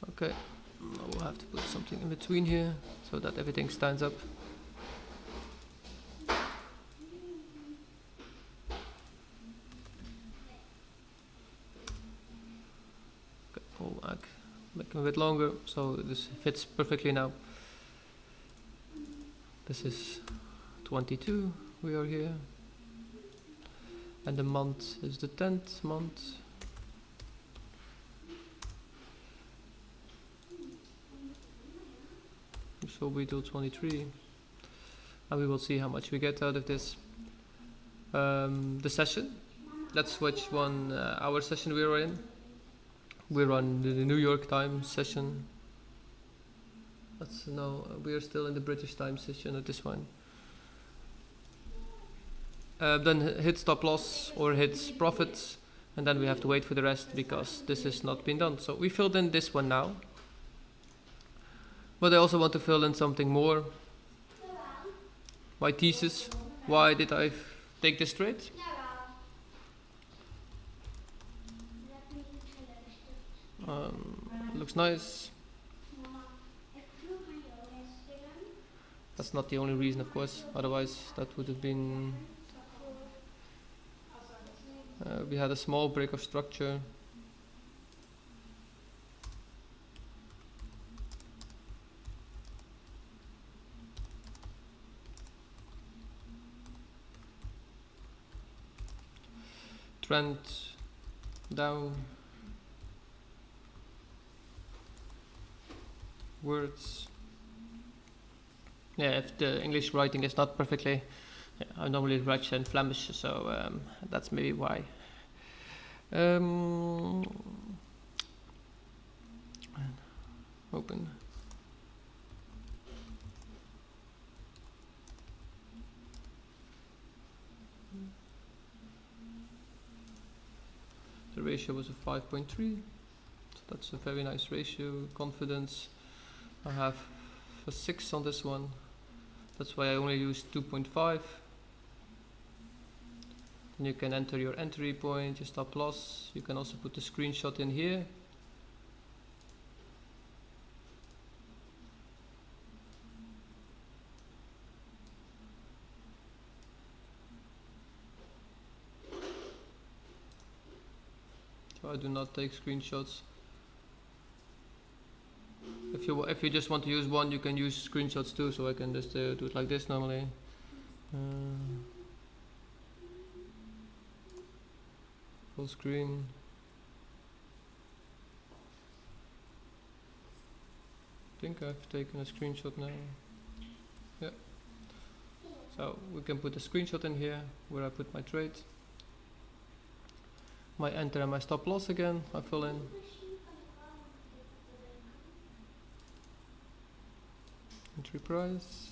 Okay, now we'll have to put something in between here so that everything stands up. Okay, I'll make them a bit longer so this fits perfectly now. This is 22, we are here, and the month is the 10th month. This will be till 23, and we will see how much we get out of this. The session, that's which one our session we are in. We're on the New York time session. No, we are still in the British time session at this one. Then hit stop loss or hit profits, and then we have to wait for the rest because this has not been done. So we filled in this one now, but I also want to fill in something more. My thesis, why did I take this trade? Looks nice. That's not the only reason, of course, otherwise that would have been... we had a small break of structure. Trend down. Words. Yeah, if the English writing is not perfectly, I normally write in Flemish, so that's maybe why. Open. The ratio was a 5.3, so that's a very nice ratio. Confidence, I have a 6 on this one. That's why I only use 2.5. Then you can enter your entry point, your stop loss. You can also put the screenshot in here. So I do not take screenshots. If you just want to use one, you can use screenshots too, so I can just do it like this normally. full screen. I think I've taken a screenshot now. Yeah. So we can put a screenshot in here where I put my trade. My enter and my stop loss again, I fill in. Entry price.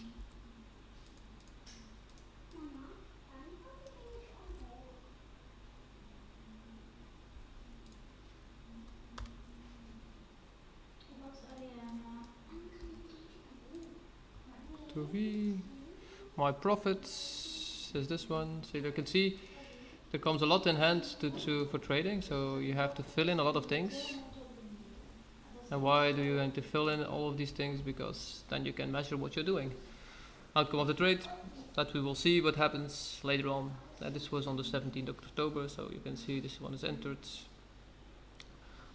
V. My profits is this one. So you can see there comes a lot in hand for trading, so you have to fill in a lot of things. And why do you have to fill in all of these things? Because then you can measure what you're doing. Outcome of the trade, that we will see what happens later on. This was on the 17th of October, so you can see this one is entered.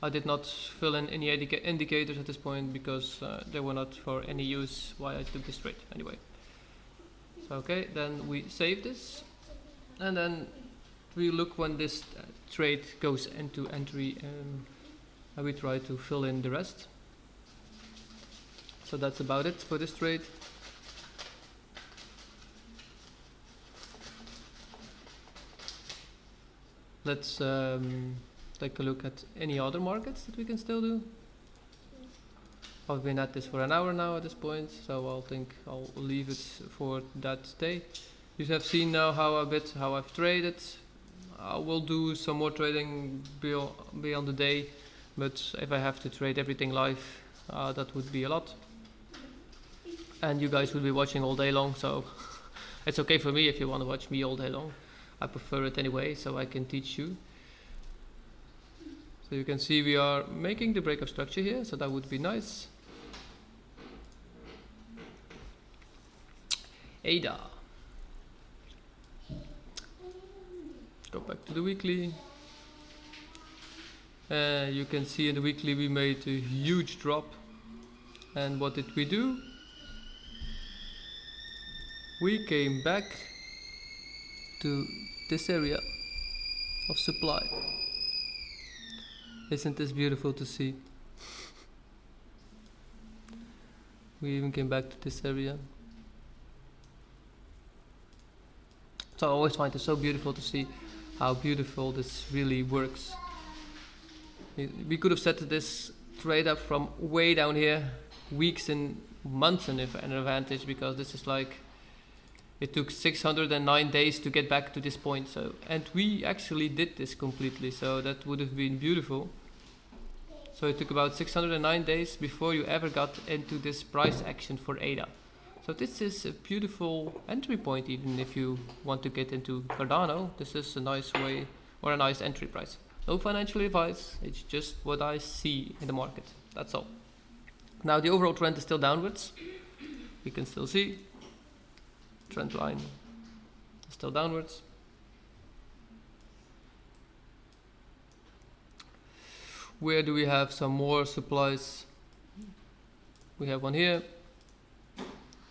I did not fill in any indicators at this point because they were not for any use why I took this trade anyway. So okay, then we save this and then we look when this trade goes into entry and we try to fill in the rest. So that's about it for this trade. Let's take a look at any other markets that we can still do. I've been at this for an hour now at this point, so I think I'll leave it for that day. You have seen now how I've traded. I will do some more trading beyond the day, but if I have to trade everything live, that would be a lot. And you guys will be watching all day long, so it's okay for me if you want to watch me all day long. I prefer it anyway, so I can teach you. So you can see we are making the breakup structure here, so that would be nice. ADA. Go back to the weekly. You can see in the weekly we made a huge drop. And what did we do? We came back to this area of supply. Isn't this beautiful to see? We even came back to this area. So I always find it so beautiful to see how beautiful this really works. We could have set this trade up from way down here, weeks and months in an advantage, because this is like, it took 609 days to get back to this point. So, and we actually did this completely, so that would have been beautiful. So it took about 609 days before you ever got into this price action for ADA. So this is a beautiful entry point, even if you want to get into Cardano. This is a nice way, or a nice entry price. No financial advice, it's just what I see in the market, that's all. Now the overall trend is still downwards. We can still see trend line is still downwards. Where do we have some more supplies? We have one here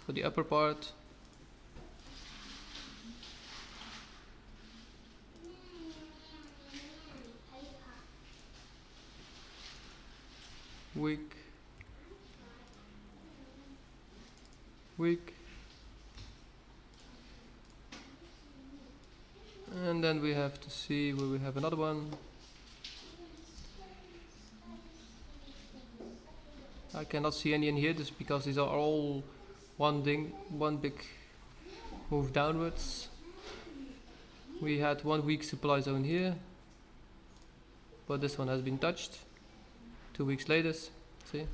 for the upper part. Week. And then we have to see where we have another one. I cannot see any in here just because these are all one big move downwards. We had 1 week supply zone here, but this one has been touched 2 weeks later, see?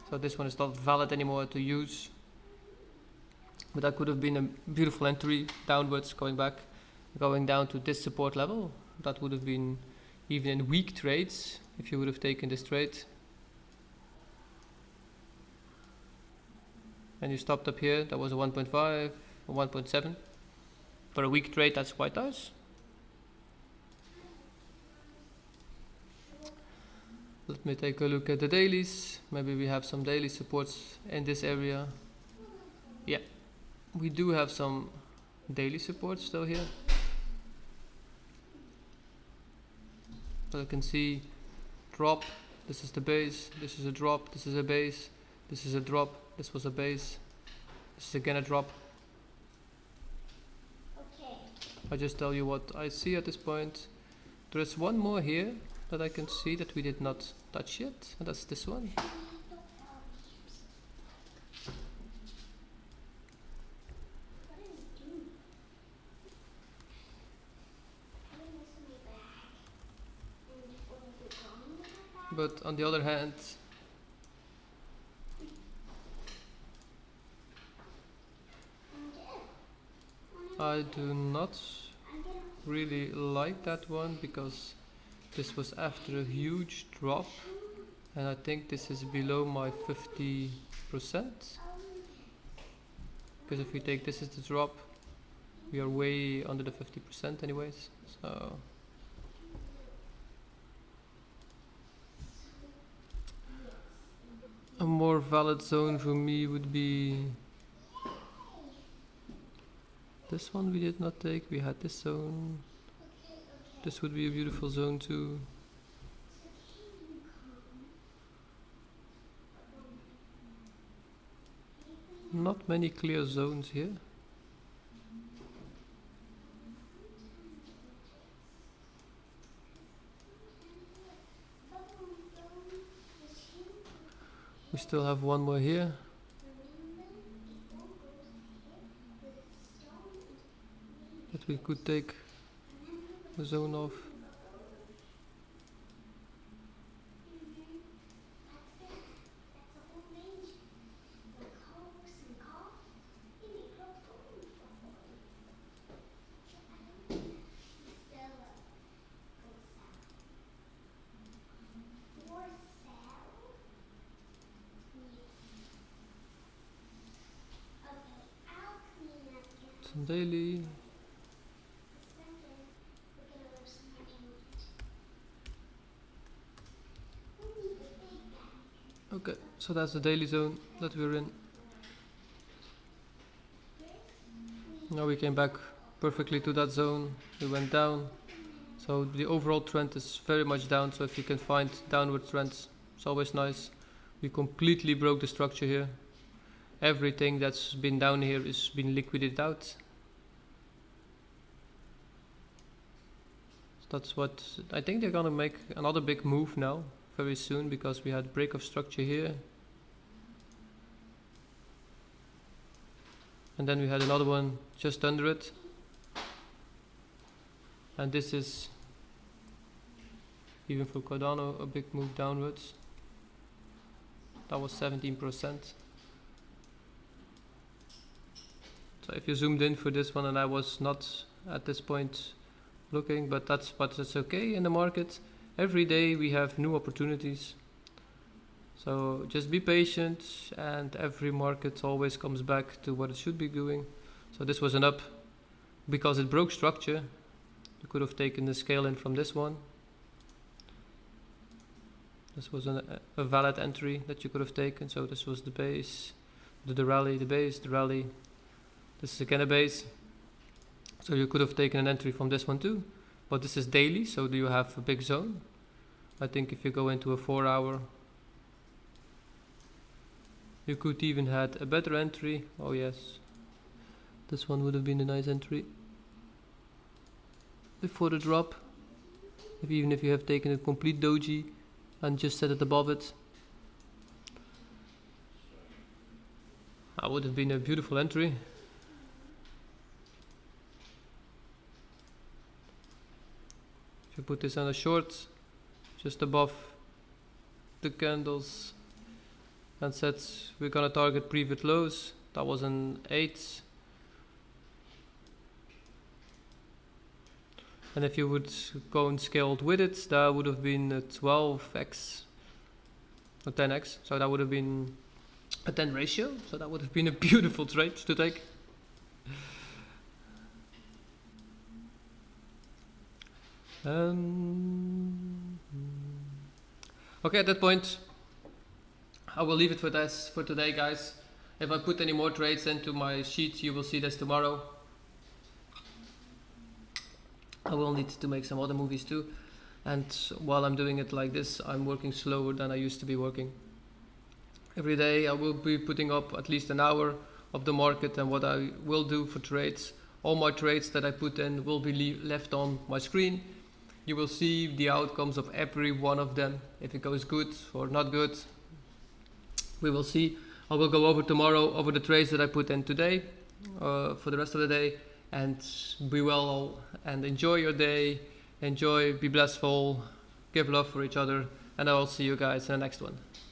So this one is not valid anymore to use. But that could have been a beautiful entry downwards, going down to this support level. That would have been even in weak trades if you would have taken this trade. And you stopped up here, that was a 1.5 or 1.7. For a weak trade, that's quite nice. Let me take a look at the dailies. Maybe we have some daily supports in this area. Yeah, we do have some daily supports still here. So I can see drop, this is the base, this is a drop, this is a base, this is a drop, this was a base, this is again a drop. Okay. I just tell you what I see at this point. There is one more here that I can see that we did not touch yet, and that's this one. But on the other hand, I do not really like that one because this was after a huge drop, and I think this is below my 50%. Because if we take this as the drop, we are way under the 50% anyways. So a more valid zone for me would be this one we did not take. We had this zone. This would be a beautiful zone too. Not many clear zones here. We still have one more here. That we could take the zone of. Some daily. Okay, so that's the daily zone that we're in. Now we came back perfectly to that zone. We went down. So the overall trend is very much down. So if you can find downward trends, it's always nice. We completely broke the structure here. Everything that's been down here is been liquidated out. That's what I think they're gonna make another big move now very soon, because we had break of structure here, and then we had another one just under it, and this is even for Cardano a big move downwards. That was 17%. So if you zoomed in for this one, and I was not at this point looking, but that's okay in the market. Every day we have new opportunities, so just be patient, and every market always comes back to what it should be doing. So this was an up because it broke structure. You could have taken the scale in from this one. This was a valid entry that you could have taken. So this was the base, the rally, the base, the rally. This is again a base. So you could have taken an entry from this one too, but this is daily, so do you have a big zone? I think if you go into a 4 hour, you could even had a better entry. Oh yes, this one would have been a nice entry before the drop. Even if you have taken a complete doji and just set it above it, that would have been a beautiful entry. If you put this on a short, just above the candles, and said we're gonna target previous lows, that was an 8. And if you would go and scaled with it, that would have been a 12x or 10x. So that would have been a 10 ratio. So that would have been a beautiful trade to take. Okay, at that point, I will leave it for this for today, guys. If I put any more trades into my sheet, you will see this tomorrow. I will need to make some other movies too. And while I'm doing it like this, I'm working slower than I used to be working. Every day I will be putting up at least an hour of the market and what I will do for trades. All my trades that I put in will be left on my screen. You will see the outcomes of every one of them, if it goes good or not good. We will see. I will go over tomorrow over the trades that I put in today for the rest of the day, and be well and enjoy your day. Enjoy, be blissful, give love for each other, and I will see you guys in the next one.